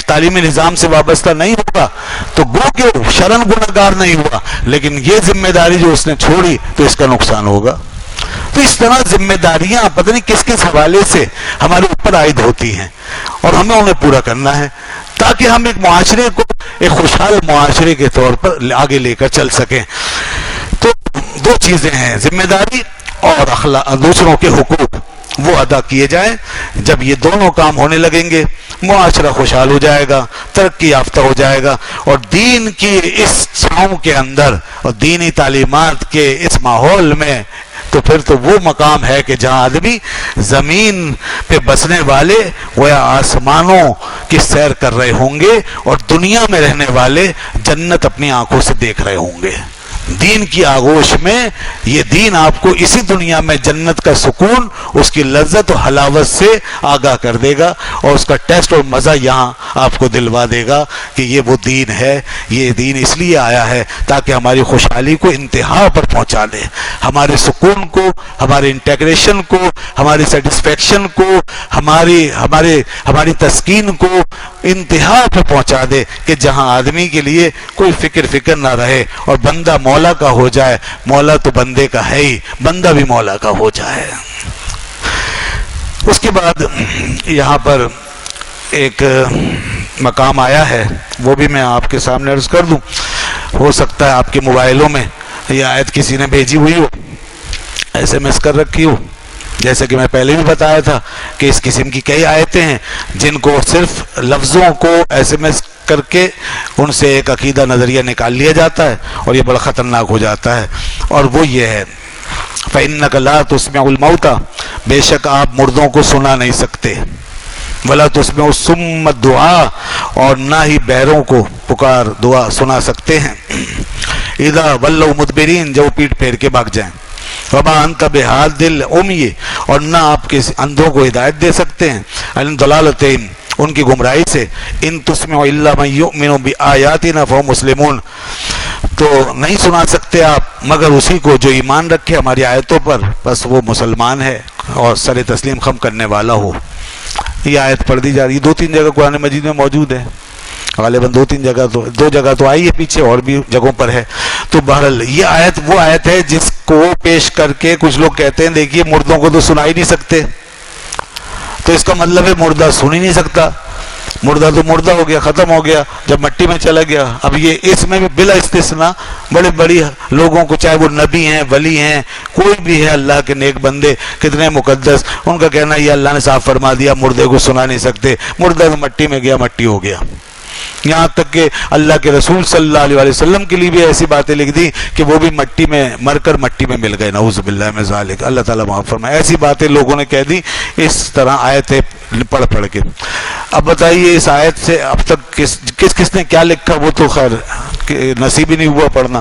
تعلیمی نظام سے وابستہ نہیں ہوگا تو گو کہ شرن گناہگار نہیں ہوا, لیکن یہ ذمہ داری جو اس نے چھوڑی تو اس کا نقصان ہوگا. تو اس طرح ذمہ داریاں پتہ نہیں کس کس حوالے سے ہمارے اوپر عائد ہوتی ہیں اور ہمیں انہیں پورا کرنا ہے تاکہ ہم ایک معاشرے کو ایک خوشحال معاشرے کے طور پر آگے لے کر چل سکیں. تو دو چیزیں ہیں, ذمہ داری اور دوسروں کے حقوق. وہ ادا کیے جائیں. جب یہ دونوں کام ہونے لگیں گے معاشرہ خوشحال ہو جائے گا, ترقی یافتہ ہو جائے گا. اور دین کی اس چھاؤں کے اندر اور دینی تعلیمات کے اس ماحول میں تو پھر تو وہ مقام ہے کہ جہاں آدمی زمین پہ بسنے والے وہ آسمانوں کی سیر کر رہے ہوں گے اور دنیا میں رہنے والے جنت اپنی آنکھوں سے دیکھ رہے ہوں گے. دین کی آغوش میں یہ دین آپ کو اسی دنیا میں جنت کا سکون, اس کی لذت و حلاوت سے آگاہ کر دے گا اور اس کا ٹیسٹ اور مزہ یہاں آپ کو دلوا دے گا کہ یہ وہ دین ہے. یہ دین اس لیے آیا ہے تاکہ ہماری خوشحالی کو انتہا پر پہنچا دے, ہمارے سکون کو, ہمارے انٹیگریشن کو, ہماری سیٹسفیکشن کو, ہماری تسکین کو انتہا پہ پہنچا دے کہ جہاں آدمی کے لیے کوئی فکر نہ رہے اور بندہ مولا کا ہو جائے. مولا تو بندے کا ہے ہی, بندہ بھی مولا کا ہو جائے. اس کے بعد یہاں پر ایک مقام آیا ہے, وہ بھی میں آپ کے سامنے عرض کر دوں. ہو سکتا ہے آپ کے موبائلوں میں یہ آیت کسی نے بھیجی ہوئی ہو, SMS کر رکھی ہو. جیسے کہ میں پہلے بھی بتایا تھا کہ اس قسم کی کئی آیتیں ہیں جن کو صرف لفظوں کو SMS کر کے ان سے ایک عقیدہ نظریہ نکال لیا جاتا ہے اور یہ بڑا خطرناک ہو جاتا ہے. اور وہ یہ ہے فَإِنَّكَ لَا تُسْمِعُ الْمَوْتَى, بے شک آپ مردوں کو سنا نہیں سکتے. وَلَا تُسْمِعُ الصُّمَّ الدُّعَاء, اور نہ ہی بہروں کو پکار دعا سنا سکتے ہیں. اِذَا وَلَّوْا مُدْبِرِينَ, جب وہ پیٹ پھیر کے بھاگ جائیں. وَمَا أَنْتَ بِهَادِ الْعُمْيِ, اور نہ آپ کے اندھوں کو ہدایت دے سکتے ہیں. عَنِ ضَلَالَتِهِمْ, ان کی گمراہی سے. ان تسمع الا من یؤمن بآیاتنا فهم مسلمون, تو نہیں سنا سکتے آپ مگر اسی کو جو ایمان رکھے ہماری آیتوں پر, بس وہ مسلمان ہے اور سر تسلیم خم کرنے والا ہو. یہ آیت پڑھ دی جا رہی ہے, 2-3 جگہ قرآن مجید میں موجود ہے, غالباً 2 جگہ تو آئی ہے, پیچھے اور بھی جگہوں پر ہے. تو بہرحال یہ آیت وہ آیت ہے جس کو پیش کر کے کچھ لوگ کہتے ہیں دیکھیے مردوں کو تو سنا ہی نہیں سکتے, تو اس کا مطلب ہے مردہ سن ہی نہیں سکتا. مردہ تو مردہ ہو گیا, ختم ہو گیا, جب مٹی میں چلا گیا. اب یہ اس میں بھی بلا استثناء بڑے بڑی لوگوں کو, چاہے وہ نبی ہیں, ولی ہیں, کوئی بھی ہے, اللہ کے نیک بندے کتنے مقدس, ان کا کہنا یہ اللہ نے صاف فرما دیا مردے کو سنا نہیں سکتے. مردہ تو مٹی میں گیا, مٹی ہو گیا. یہاں تک کہ اللہ کے رسول صلی اللہ علیہ وسلم کے لیے بھی ایسی باتیں لکھ دی کہ وہ بھی مٹی میں مر کر مٹی میں مل گئے. نعوذ باللہ من ذالک, اللہ تعالیٰ معاف فرمائے. ایسی باتیں لوگوں نے کہہ دی اس طرح آیتیں پڑھ کے. اب بتائیے اس آیت سے اب تک کس نے کیا لکھا, وہ تو خیر نصیب ہی نہیں ہوا پڑھنا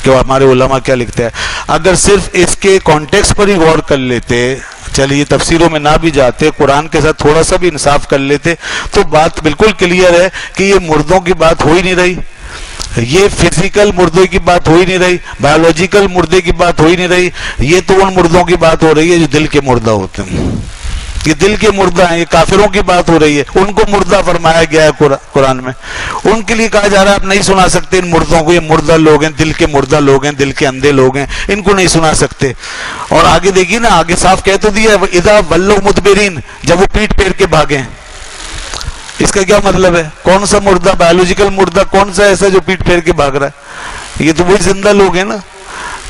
کہ ہمارے علماء کیا لکھتے ہیں. اگر صرف اس کے کانٹیکسٹ پر ہی غور کر لیتے, چلیے تفسیروں میں نہ بھی جاتے, قرآن کے ساتھ تھوڑا سا بھی انصاف کر لیتے, تو بات بالکل کلیئر ہے کہ یہ مردوں کی بات ہو ہی نہیں رہی, یہ فزیکل مردے کی بات ہو ہی نہیں رہی, بایولوجیکل مردے کی بات ہو ہی نہیں رہی. یہ تو ان مردوں کی بات ہو رہی ہے جو دل کے مردہ ہوتے ہیں. یہ دل کے مردہ ہیں, یہ کافروں کی بات ہو رہی ہے. ان کو مردہ فرمایا گیا ہے قرآن میں. ان کے لیے کہا جا رہا ہے آپ نہیں سنا سکتے ان مردوں کو, یہ مردہ لوگ ہیں, دل کے مردہ لوگ ہیں, دل کے اندھے لوگ ہیں, ان کو نہیں سنا سکتے. اور آگے دیکھیے نا, آگے صاف کہہ تو دیا اذا ولوا مدبرین, جب وہ پیٹ پھیر کے بھاگیں. اس کا کیا مطلب ہے؟ کون سا مردہ, بایولوجیکل مردہ کون سا ایسا جو پیٹ پھیر کے بھاگ رہا ہے؟ یہ تو وہی زندہ لوگ ہیں نا,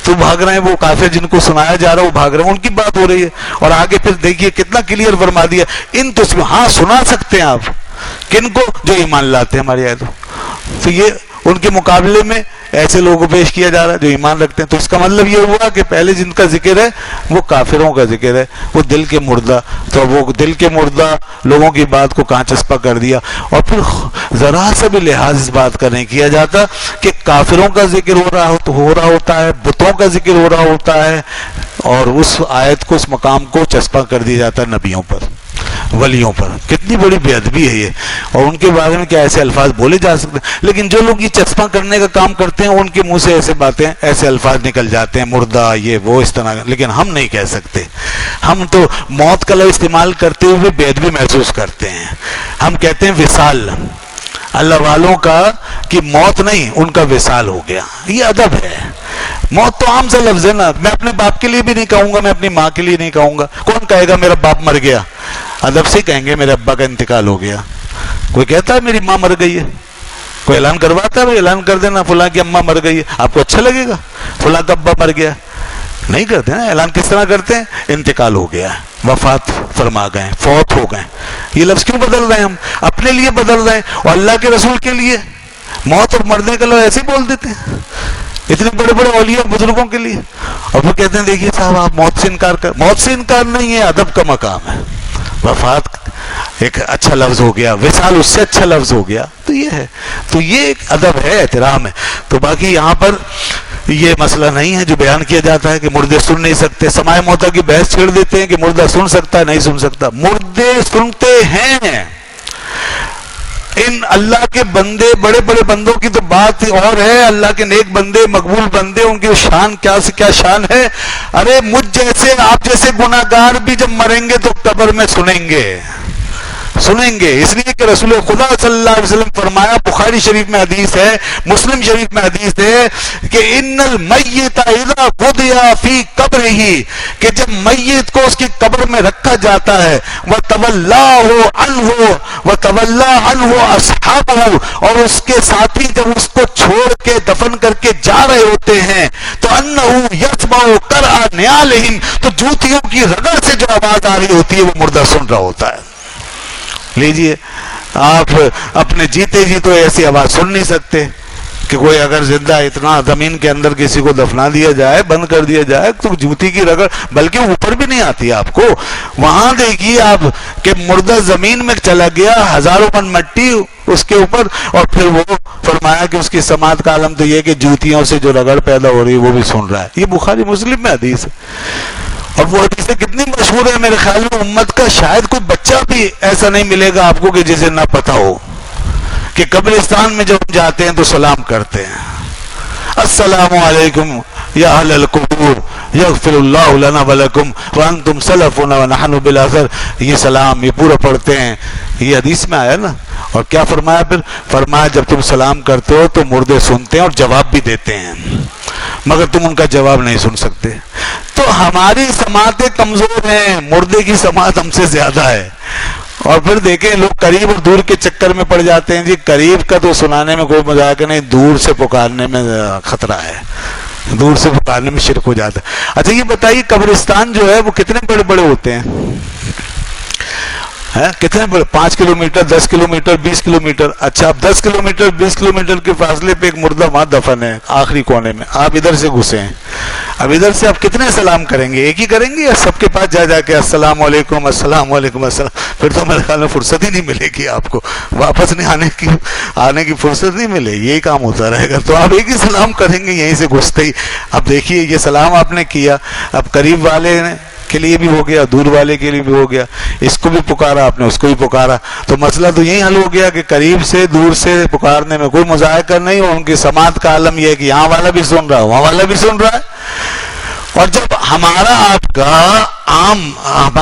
تو بھاگ رہے ہیں. وہ کافر جن کو سنایا جا رہا ہے وہ بھاگ رہے ہیں, ان کی بات ہو رہی ہے. اور آگے پھر دیکھیے کتنا کلیئر فرما دیا, ان تو ہاں سنا سکتے ہیں آپ کن کو, جو ایمان لاتے ہیں ہماری آیتوں. تو یہ ان کے مقابلے میں ایسے لوگوں کو پیش کیا جا رہا ہے جو ایمان رکھتے ہیں. تو اس کا مطلب یہ ہوا کہ پہلے جن کا ذکر ہے وہ کافروں کا ذکر ہے, وہ دل کے مردہ. تو وہ دل کے مردہ لوگوں کی بات کو کہاں چسپا کر دیا. اور پھر ذرا سا بھی لحاظ اس بات کا نہیں کیا جاتا کہ کافروں کا ذکر ہو رہا ہوتا ہے, بتوں کا ذکر ہو رہا ہوتا ہے, اور اس آیت کو, اس مقام کو چسپا کر دیا جاتا ہے نبیوں پر, ولیوں پر. کتنی بڑی بے ادبی ہے یہ. اور ان کے بارے میں کیا ایسے الفاظ بولے جا سکتے ہیں؟ لیکن جو لوگ یہ چسپاں کرنے کا کام کرتے ہیں ان کے منہ سے ایسے باتیں, ایسے الفاظ نکل جاتے ہیں, مردہ, یہ وہ, اس طرح. لیکن ہم نہیں کہہ سکتے. ہم تو موت کا لفظ استعمال کرتے ہوئے بے ادبی محسوس کرتے ہیں. ہم کہتے ہیں وصال, اللہ والوں کا, کہ موت نہیں, ان کا وصال ہو گیا. یہ ادب ہے. موت تو عام سا لفظ ہے نا. میں اپنے باپ کے لیے بھی نہیں کہوں گا, میں اپنی ماں کے لیے نہیں کہوں گا. کون کہے گا میرا باپ مر گیا؟ ادب سے کہیں گے میرے ابا کا انتقال ہو گیا. کوئی کہتا ہے میری ماں مر گئی ہے؟ کوئی اعلان کرواتا ہے اعلان کر دینا فلاں کی اماں مر گئی ہے؟ آپ کو اچھا لگے گا فلاں کا ابا مر گیا؟ نہیں کرتے نا. اعلان کس طرح کرتے ہیں؟ انتقال ہو گیا, وفات فرما گئے, فوت ہو گئے. یہ لفظ کیوں بدل رہے ہیں ہم؟ اپنے لیے بدل رہے ہیں, اور اللہ کے رسول کے لیے موت اور مرنے کا لفظ ایسے ہی بول دیتے ہیں اتنے بڑے بڑے اولیاء بزرگوں کے لیے. اور وہ کہتے ہیں دیکھیے صاحب آپ موت سے انکار کر. موت سے انکار نہیں ہے, ادب کا مقام ہے. وفات ایک اچھا لفظ ہو گیا, وصال اس سے اچھا لفظ ہو گیا, تو یہ ہے, تو یہ ایک ادب ہے, احترام ہے. تو باقی یہاں پر یہ مسئلہ نہیں ہے جو بیان کیا جاتا ہے کہ مردے سن نہیں سکتے. سماع موتیٰ کی بحث چھیڑ دیتے ہیں کہ مردہ سن سکتا ہے, نہیں سن سکتا. مردے سنتے ہیں. ان اللہ کے بندے, بڑے بڑے بندوں کی تو بات اور ہے. اللہ کے نیک بندے, مقبول بندے, ان کی شان کیا سے کیا شان ہے. ارے مجھ جیسے آپ جیسے گناہگار بھی جب مریں گے تو قبر میں سنیں گے, سنیں گے. اس لیے کہ رسول خدا صلی اللہ علیہ وسلم فرمایا, بخاری شریف میں حدیث ہے, مسلم شریف میں حدیث ہے کہ ان المیت اذا وضع فی قبرہ, کہ جب میت کو اس کی قبر میں رکھا جاتا ہے, وتولاه عنہ وتولى عنہ اصحابہ, اور اس کے ساتھی جب اس کو چھوڑ کے دفن کر کے جا رہے ہوتے ہیں, تو انہ یسمع قرع نعالہم, تو جوتیوں کی رگڑ سے جو آواز آ رہی ہوتی ہے وہ مردہ سن رہا ہوتا ہے. لیجئے, آپ اپنے جیتے جی تو ایسی آواز سن نہیں سکتے کہ کوئی اگر زندہ اتنا زمین کے اندر کسی کو دفنا دیا جائے, بند کر دیا جائے, تو جوتی کی رگڑ بلکہ اوپر بھی نہیں آتی آپ کو. وہاں دیکھیے آپ کہ مردہ زمین میں چلا گیا, ہزاروں من مٹی اس کے اوپر, اور پھر وہ فرمایا کہ اس کی سماعت کا عالم تو یہ کہ جوتیوں سے جو رگڑ پیدا ہو رہی ہے وہ بھی سن رہا ہے. یہ بخاری مسلم میں حدیث ہے. اور وہ حدیثیں کتنی مشہور ہے, میرے خیال میں امت کا شاید کوئی بچہ بھی ایسا نہیں ملے گا آپ کو کہ جسے نہ پتا ہو کہ قبرستان میں جب جاتے ہیں تو سلام کرتے ہیں, السلام علیکم یا اہل القبور یغفر اللہ لنا ولکم وانتم سلفنا ونحن بالاثر. یہ سلام یہ پورا پڑھتے ہیں, یہ حدیث میں آیا نا. اور کیا فرمایا پھر؟ فرمایا جب تم سلام کرتے ہو تو مردے سنتے ہیں اور جواب بھی دیتے ہیں, مگر تم ان کا جواب نہیں سن سکتے. تو ہماری سماعتیں کمزور ہیں, مردے کی سماعت ہم سے زیادہ ہے. اور پھر دیکھیں لوگ قریب اور دور کے چکر میں پڑ جاتے ہیں. جی قریب کا تو سنانے میں کوئی مذاق نہیں, دور سے پکارنے میں خطرہ ہے, دور سے پکارنے میں شرک ہو جاتا ہے. اچھا یہ بتائیے قبرستان جو ہے وہ کتنے بڑے بڑے ہوتے ہیں؟ کتنے بڑے؟ 5 کلومیٹر, 10 کلومیٹر, 20 کلومیٹر. اچھا اب 10 کلومیٹر 20 کلومیٹر کے فاصلے پہ ایک مردہ وہاں دفن ہے آخری کونے میں, آپ ادھر سے گھسے ہیں. اب ادھر سے آپ کتنے سلام کریں گے؟ ایک ہی کریں گے یا سب کے پاس جا کے السلام علیکم السلام علیکم السلام؟ پھر تو میرے خیال میں فرصت ہی نہیں ملے گی آپ کو, واپس نہیں آنے کی فرصت نہیں ملے, یہی کام ہوتا رہے گا. تو آپ ایک ہی سلام کریں گے یہیں سے گھستے ہی. اب دیکھیے یہ سلام آپ نے کیا, اب قریب والے کے لیے بھی ہو گیا, دور والے کے لیے بھی ہو گیا, اس کو بھی پکارا آپ نے, اس کو بھی پکارا. تو مسئلہ تو یہی حل ہو گیا کہ قریب سے دور سے پکارنے میں کوئی مذائقہ نہیں, اور ان کی سماعت کا عالم یہ ہے کہ یہاں والا بھی سن رہا ہے وہاں والا بھی سن رہا ہے. اور جب ہمارا آپ کا عام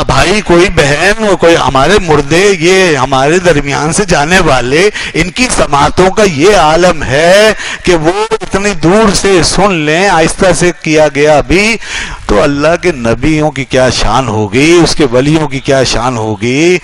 بھائی, کوئی بہن, کوئی ہمارے مردے, یہ ہمارے درمیان سے جانے والے, ان کی سماعتوں کا یہ عالم ہے کہ وہ اتنی دور سے سن لیں, آہستہ سے کیا گیا بھی, تو اللہ کے نبیوں کی کیا شان ہوگی, اس کے ولیوں کی کیا شان ہوگی,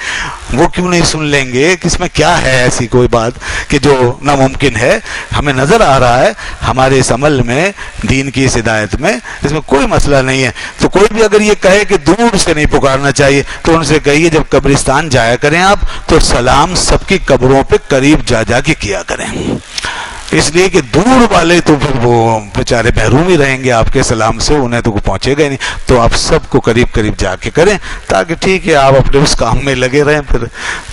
وہ کیوں نہیں سن لیں گے؟ کہ اس میں کیا ہے ایسی کوئی بات کہ جو ناممکن ہے؟ ہمیں نظر آ رہا ہے ہمارے اس عمل میں, دین کی اس ہدایت میں, اس میں کوئی مسئلہ نہیں ہے. تو کوئی بھی اگر یہ کہے کہ دور سے نہیں پکارنا چاہیے, تو ان سے کہیے جب قبرستان جایا کریں آپ تو سلام سب کی قبروں پہ قریب جا کے کیا کریں, اس لیے کہ دور والے تو پھر وہ بیچارے محروم ہی رہیں گے آپ کے سلام سے, انہیں تو پہنچے گا نہیں. تو آپ سب کو قریب جا کے کریں, تاکہ ٹھیک ہے آپ اپنے اس کام میں لگے رہیں, پھر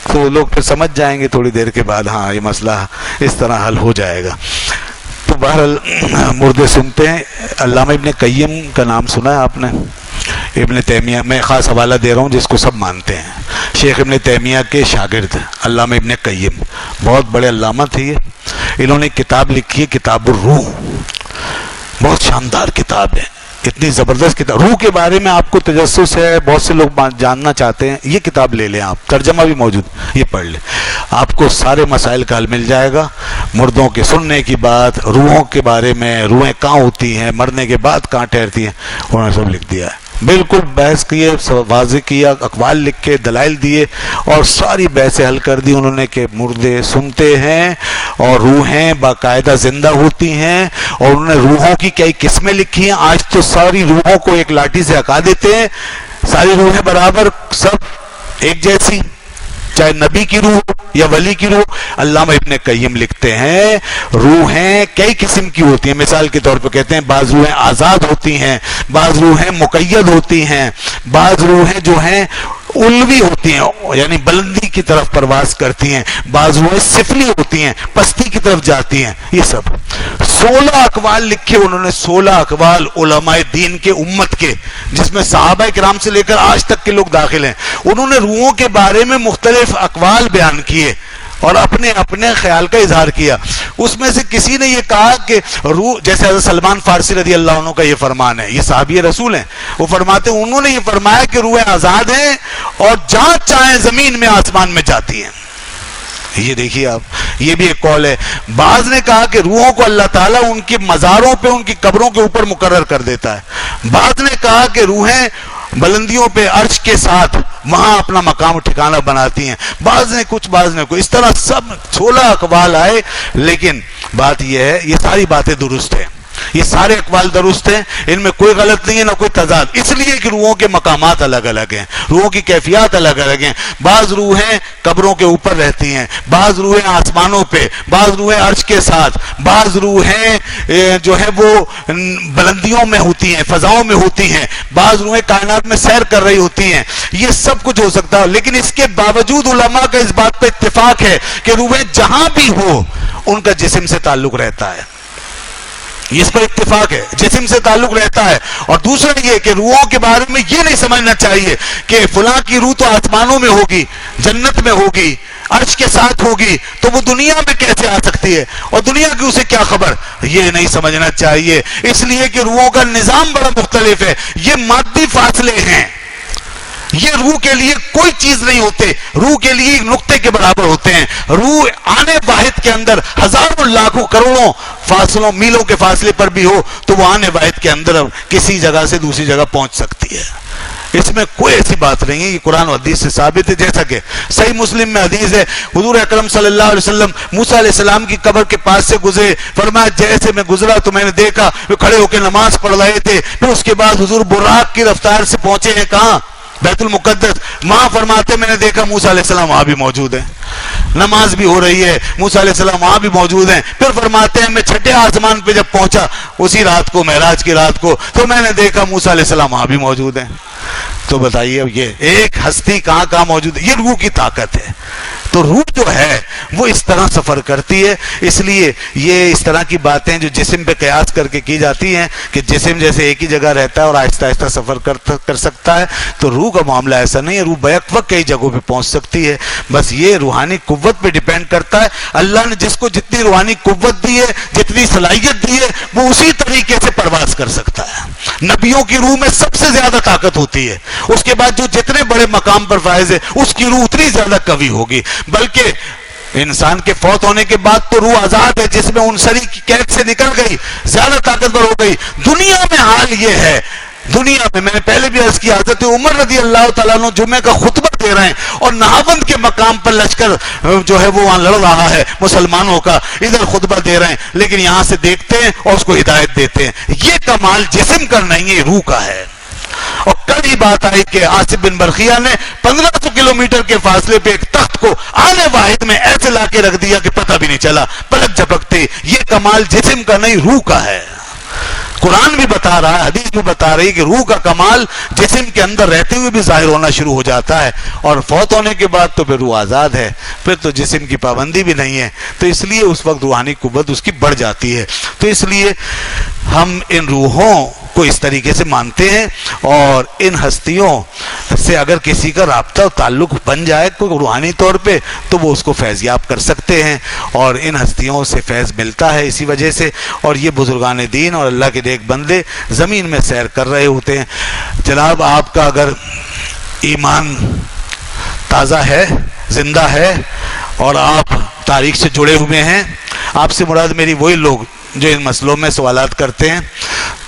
تو لوگ پھر سمجھ جائیں گے تھوڑی دیر کے بعد, ہاں یہ مسئلہ اس طرح حل ہو جائے گا. تو بہرحال مردے سنتے ہیں. علامہ ابن قیم کا نام سنا ہے آپ نے؟ ابن تیمیہ, میں خاص حوالہ دے رہا ہوں جس کو سب مانتے ہیں, شیخ ابن تیمیہ کے شاگرد علامہ ابن قیم, بہت بڑے علامہ تھے یہ. انہوں نے کتاب لکھی ہے کتاب الروح, بہت شاندار کتاب ہے, اتنی زبردست کتاب. روح کے بارے میں آپ کو تجسس ہے, بہت سے لوگ جاننا چاہتے ہیں, یہ کتاب لے لیں آپ, ترجمہ بھی موجود, یہ پڑھ لیں, آپ کو سارے مسائل کا حل مل جائے گا. مردوں کے سننے کی بات, روحوں کے بارے میں, روحیں کہاں ہوتی ہیں, مرنے کے بعد کہاں ٹھہرتی ہیں, انہوں نے سب لکھ دیا ہے. بالکل بحث کیے، واضح کیا، اقوال لکھ کے دلائل دیے اور ساری بحثیں حل کر دی انہوں نے کہ مردے سنتے ہیں اور روحیں باقاعدہ زندہ ہوتی ہیں، اور انہوں نے روحوں کی کئی قسمیں لکھی ہیں۔ آج تو ساری روحوں کو ایک لاٹھی سے ہکا دیتے ہیں، ساری روحیں برابر، سب ایک جیسی، چاہے نبی کی روح یا ولی کی روح۔ علامہ ابن قیم لکھتے ہیں روحیں کئی قسم کی ہوتی ہیں، مثال کے طور پہ کہتے ہیں بعض روحیں آزاد ہوتی ہیں، بعض روحیں مقید ہوتی ہیں، بعض روحیں جو ہیں علوی ہوتی ہیں یعنی بلندی کی طرف پرواز کرتی ہیں، بعض روحیں سفلی ہوتی ہیں پستی کی طرف جاتی ہیں۔ یہ سب 16 اقوال لکھے انہوں نے، 16 اقوال علماء دین کے امت کے، جس میں صحابہ کرام سے لے کر آج تک کے لوگ داخل ہیں۔ انہوں نے روحوں کے بارے میں مختلف اقوال بیان کیے اور اپنے اپنے خیال کا اظہار کیا۔ اس میں سے کسی نے یہ کہا کہ روح، جیسے حضرت سلمان فارسی رضی اللہ عنہ کا یہ فرمان ہے، یہ صحابی رسول ہیں، وہ فرماتے ہیں انہوں نے یہ فرمایا کہ روحیں آزاد ہیں اور جہاں چاہیں زمین میں آسمان میں جاتی ہیں۔ یہ دیکھیے آپ، یہ بھی ایک قول ہے۔ بعض نے کہا کہ روحوں کو اللہ تعالیٰ ان کی مزاروں پہ، ان کی قبروں کے اوپر مقرر کر دیتا ہے۔ بعض نے کہا کہ روحیں بلندیوں پہ عرش کے ساتھ وہاں اپنا مقام ٹھکانہ بناتی ہیں، بعض نے کچھ بعض نے کوئی، اس طرح سب 16 اقوال آئے۔ لیکن بات یہ ہے یہ ساری باتیں درست ہیں، یہ سارے اقوال درست ہیں، ان میں کوئی غلط نہیں ہے نہ کوئی تضاد، اس لیے کہ روحوں کے مقامات الگ الگ ہیں، روحوں کی کیفیات الگ الگ ہیں۔ بعض روحیں قبروں کے اوپر رہتی ہیں، بعض روحیں آسمانوں پہ، بعض روحیں عرش کے ساتھ، بعض روحیں جو ہے وہ بلندیوں میں ہوتی ہیں، فضاؤں میں ہوتی ہیں، بعض روحیں کائنات میں سیر کر رہی ہوتی ہیں۔ یہ سب کچھ ہو سکتا ہے، لیکن اس کے باوجود علماء کا اس بات پہ اتفاق ہے کہ روحیں جہاں بھی ہو ان کا جسم سے تعلق رہتا ہے، اس پر اتفاق ہے، جسم سے تعلق رہتا ہے۔ اور دوسرا یہ کہ روحوں کے بارے میں یہ نہیں سمجھنا چاہیے کہ فلاں کی روح تو آسمانوں میں ہوگی، جنت میں ہوگی، عرش کے ساتھ ہوگی، تو وہ دنیا میں کیسے آ سکتی ہے اور دنیا کی اسے کیا خبر، یہ نہیں سمجھنا چاہیے، اس لیے کہ روحوں کا نظام بڑا مختلف ہے، یہ مادی فاصلے ہیں، یہ روح کے لیے کوئی چیز نہیں ہوتے، روح کے لیے ایک نقطے کے برابر ہوتے ہیں۔ روح آنے واحد کے اندر ہزاروں لاکھوں کروڑوں فاصلوں میلوں کے فاصلے پر بھی ہو تو وہ آنے واحد کے اندر کسی جگہ سے دوسری جگہ پہنچ سکتی ہے، اس میں کوئی ایسی بات نہیں ہے، یہ قرآن و حدیث سے ثابت ہے۔ جیسا کہ صحیح مسلم میں حدیث ہے، حضور اکرم صلی اللہ علیہ وسلم موسیٰ علیہ السلام کی قبر کے پاس سے گزرے، فرمایا جیسے میں گزرا تو میں نے دیکھا وہ کھڑے ہو کے نماز پڑھ رہے تھے، پھر اس کے بعد حضور براق کی رفتار سے پہنچے ہیں کہاں؟ بیت المقدس۔ وہاں فرماتے میں نے دیکھا موسیٰ علیہ السلام وہاں بھی موجود ہیں، نماز بھی ہو رہی ہے، موسیٰ علیہ السلام وہاں بھی موجود ہیں۔ پھر فرماتے ہیں میں 6 آسمان پہ جب پہنچا اسی رات کو، معراج کی رات کو، تو میں نے دیکھا موسیٰ علیہ السلام وہاں بھی موجود ہیں۔ تو بتائیے اب یہ ایک ہستی کہاں کہاں موجود ہے، یہ روح کی طاقت ہے۔ تو روح جو ہے وہ اس طرح سفر کرتی ہے، اس لیے یہ اس طرح کی باتیں جو جسم پہ قیاس کر کے کی جاتی ہیں کہ جسم جیسے ایک ہی جگہ رہتا ہے اور آہستہ آہستہ سفر کر سکتا ہے، تو روح کا معاملہ ایسا نہیں ہے، روح بیک وقت کئی جگہوں پہ پہنچ سکتی ہے، بس یہ روحانی قوت پہ ڈیپینڈ کرتا ہے۔ اللہ نے جس کو جتنی روحانی قوت دی ہے، جتنی صلاحیت دی ہے، وہ اسی طریقے سے پرواز کر سکتا ہے۔ نبیوں کی روح میں سب سے زیادہ طاقت ہوتی ہے، اس کے بعد جو جتنے بڑے مقام پر فائز ہے اس کی روح اتنی زیادہ قوی ہوگی، بلکہ انسان کے فوت ہونے کے بعد تو روح آزاد ہے، جس میں انصری کی قید سے نکل گئی، زیادہ طاقتور ہو گئی۔ دنیا میں حال یہ ہے، دنیا میں نے پہلے بھی عرض کیا، حضرت عمر رضی اللہ تعالیٰ عنہ جمعے کا خطبہ دے رہے ہیں اور نہاوند کے مقام پر لشکر جو ہے وہ وہاں لڑ رہا ہے مسلمانوں کا، ادھر خطبہ دے رہے ہیں، لیکن یہاں سے دیکھتے ہیں اور اس کو ہدایت دیتے ہیں۔ یہ کمال جسم کا نہیں ہے، روح کا ہے۔ اور کل ہی بات آئی کہ آصف بن برخیہ نے 1500 کلومیٹر کے فاصلے پہ ایک تخت کو آنے واحد میں ایسے لا کے رکھ دیا کہ پتہ بھی نہیں چلا، پلک جھپکتے۔ یہ کمال جسم کا نہیں، روح کا ہے۔ قرآن بھی بتا رہا ہے، حدیث بھی بتا رہی ہے کہ روح کا کمال جسم کے اندر رہتے ہوئے بھی ظاہر ہونا شروع ہو جاتا ہے، اور فوت ہونے کے بعد تو پھر روح آزاد ہے، پھر تو جسم کی پابندی بھی نہیں ہے، تو اس لیے اس وقت روحانی قوت اس کی بڑھ جاتی ہے۔ تو اس لیے ہم ان روحوں کو اس طریقے سے مانتے ہیں، اور ان ہستیوں سے اگر کسی کا رابطہ تعلق بن جائے کوئی روحانی طور پہ تو وہ اس کو فیض یاب کر سکتے ہیں، اور ان ہستیوں سے فیض ملتا ہے اسی وجہ سے۔ اور یہ بزرگان دین اور اللہ کے نیک بندے زمین میں سیر کر رہے ہوتے ہیں۔ جناب آپ کا اگر ایمان تازہ ہے، زندہ ہے، اور آپ تاریخ سے جڑے ہوئے ہیں، آپ سے مراد میری وہی لوگ جو ان مسئلوں میں سوالات کرتے ہیں،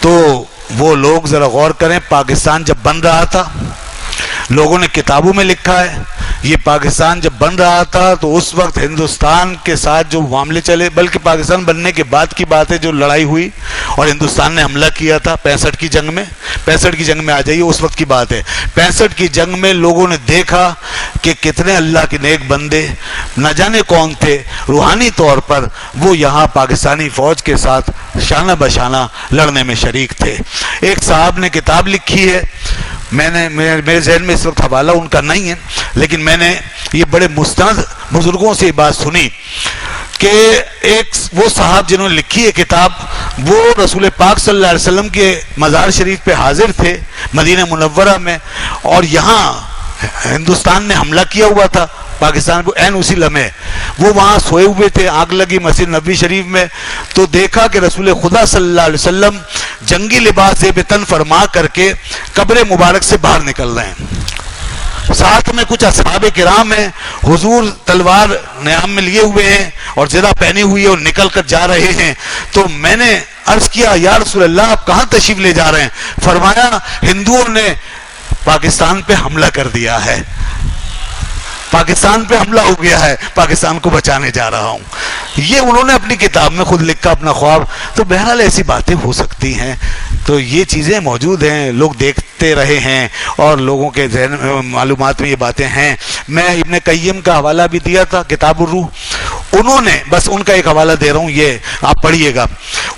تو وہ لوگ ذرا غور کریں، پاکستان جب بن رہا تھا، لوگوں نے کتابوں میں لکھا ہے، یہ پاکستان جب بن رہا تھا تو اس وقت ہندوستان کے ساتھ جو معاملے چلے، بلکہ پاکستان بننے کے بعد کی بات ہے، جو لڑائی ہوئی اور ہندوستان نے حملہ کیا تھا 65 کی جنگ میں، 65 کی جنگ میں آ جائیے، اس وقت کی بات ہے، 65 کی جنگ میں لوگوں نے دیکھا کہ کتنے اللہ کے نیک بندے نہ جانے کون تھے، روحانی طور پر وہ یہاں پاکستانی فوج کے ساتھ شانہ بشانہ لڑنے میں شریک تھے۔ ایک صاحب نے کتاب لکھی ہے، میرے ذہن میں اس وقت حوالہ ان کا نہیں ہے، لیکن میں نے یہ بڑے مستند بزرگوں سے یہ بات سنی کہ ایک وہ صاحب جنہوں نے لکھی ہے کتاب، وہ رسول پاک صلی اللہ علیہ وسلم کے مزار شریف پہ حاضر تھے مدینہ منورہ میں، اور یہاں ہندوستان نے حملہ کیا ہوا تھا پاکستان کو، عین اسی لمحے وہ وہاں سوئے ہوئے تھے، آگ لگی مسجد نبوی شریف میں، تو دیکھا کہ رسول خدا صلی اللہ علیہ وسلم جنگی لباس زیب تن فرما کر کے قبر مبارک سے باہر نکل رہے ہیں، ساتھ میں کچھ اصحاب کرام ہیں، حضور تلوار نیام میں لیے ہوئے ہیں اور زرہ پہنی ہوئی ہے اور نکل کر جا رہے ہیں۔ تو میں نے عرض کیا یا رسول اللہ آپ کہاں تشریف لے جا رہے ہیں؟ فرمایا ہندوؤں نے پاکستان پہ حملہ کر دیا ہے، پاکستان پہ حملہ ہو گیا ہے، پاکستان کو بچانے جا رہا ہوں۔ یہ انہوں نے اپنی کتاب میں خود لکھا اپنا خواب۔ تو بہرحال ایسی باتیں ہو سکتی ہیں، تو یہ چیزیں موجود ہیں، لوگ دیکھتے رہے ہیں اور لوگوں کے ذہن معلومات میں یہ باتیں ہیں۔ میں ابن قیم کا حوالہ بھی دیا تھا کتاب الروح، انہوں نے بس ان کا ایک حوالہ دے رہا ہوں، یہ آپ پڑھیے گا،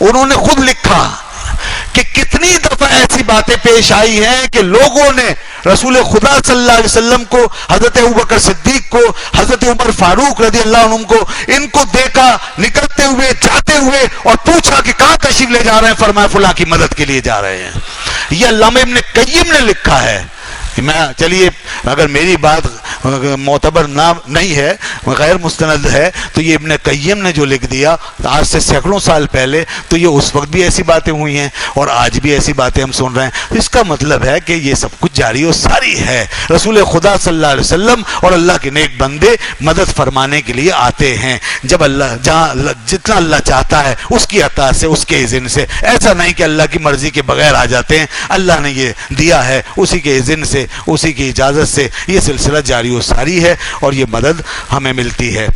انہوں نے خود لکھا کہ کتنی دفعہ ایسی باتیں پیش آئی ہیں کہ لوگوں نے رسول خدا صلی اللہ علیہ وسلم کو، حضرت ابوبکر صدیق کو، حضرت عمر فاروق رضی اللہ عنہ کو، ان کو دیکھا نکلتے ہوئے جاتے ہوئے اور پوچھا کہ کہاں تشریف لے جا رہے ہیں؟ فرمایا فلاں کی مدد کے لیے جا رہے ہیں۔ یہ علامہ ابن قیم نے لکھا ہے۔ میں چلیے اگر میری بات معتبر نہیں ہے، غیر مستند ہے، تو یہ ابن قیم نے جو لکھ دیا آج سے سینکڑوں سال پہلے، تو یہ اس وقت بھی ایسی باتیں ہوئی ہیں اور آج بھی ایسی باتیں ہم سن رہے ہیں۔ اس کا مطلب ہے کہ یہ سب کچھ جاری و ساری ہے، رسول خدا صلی اللہ علیہ وسلم اور اللہ کے نیک بندے مدد فرمانے کے لیے آتے ہیں، جب اللہ جتنا اللہ چاہتا ہے اس کی عطا سے، اس کے اذن سے، ایسا نہیں کہ اللہ کی مرضی کے بغیر آ جاتے ہیں۔ اللہ نے یہ دیا ہے، اسی کے اذن سے، اسی کی اجازت سے یہ سلسلہ جاری و ساری ہے اور یہ مدد ہمیں ملتی ہے۔